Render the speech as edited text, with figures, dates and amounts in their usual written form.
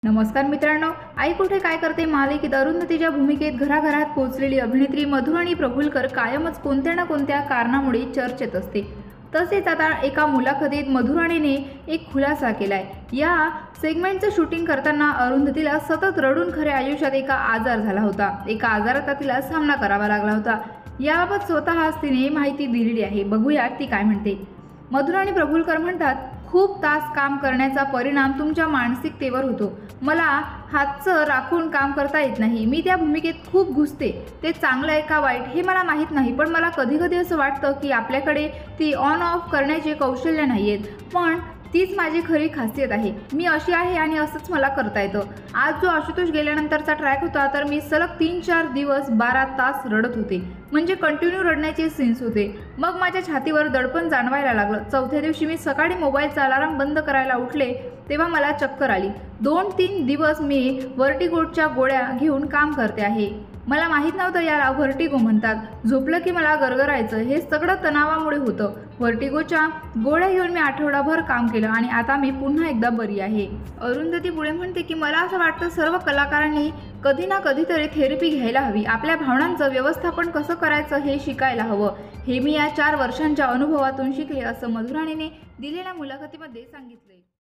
नमस्कार मित्रांनो, आई कुठे काय करते मालिकेत अरुंधतीच्या भूमिकेत घराघरात पोहोचलेली अभिनेत्री मधुराणी प्रभुलकर कायमच कोणत्या ना कोणत्या कारणामुळे चर्चेत असते। तसेच आता एका मुलाखतीत मधुराणीने एक खुलासा केलाय। या सेगमेंटचं शूटिंग करताना अरुंधतीला सतत रडून खऱ्या आयुष्यात एका आजार झाला होता। एका आजाराचा तिला सामना करावा लागला होता। याबाबत स्वतःच तिने माहिती दिलेली आहे। बघूया ती काय म्हणते। मधुराणी प्रभुलकर म्हणतात, खूप तास काम करण्याचा परिणाम तुमच्या मानसिकतेवर होतो। मला हातचं राखून काम करता येत नाही। मी त्या भूमिकेत खूप घुसते। ते चांगलं आहे का वाईट हे मला माहीत नाही, पण मला कधी कधी असं वाटतं की आपल्याकडे ती ऑन ऑफ करण्याचे कौशल्य नाहीयेत, पण तीच माझी खरी खासियत आहे। मी अशी आहे आणि असंच मला करता येतं। आज जो आशुतोष गेल्यानंतरचा ट्रॅक होता, तर मी सलग 3-4 दिवस 12 तास रडत होते, म्हणजे कंटिन्यू रडण्याचे सीन्स होते। मग माझ्या छातीवर दडपण जाणवायला लागलं। चौथ्या दिवशी मी सकाळी मोबाईलचा अलार्म बंद करायला उठले तेव्हा मला चक्कर आली। 2-3 दिवस मी व्हर्टिगोच्या गोळ्या घेऊन काम करते आहे। मला माहीत नव्हतं याला व्हर्टिगो म्हणतात। झोपलं की मला गरगरायचं। हे सगळं तणावामुळे होतं। व्हर्टिगोच्या गोळ्या घेऊन मी आठवडाभर काम केलं आणि आता मी पुन्हा एकदा बरी आहे। अरुंधती पुढे म्हणते की मला असं वाटतं सर्व कलाकारांनी कधी ना कधीतरी थेरपी घ्यायला हवी। आपल्या भावनांचं व्यवस्थापन कसं करायचं हे शिकायला हवं। हे मी या 4 वर्षांच्या अनुभवातून शिकले, असं मधुराणीने दिलेल्या मुलाखतीमध्ये सांगितले।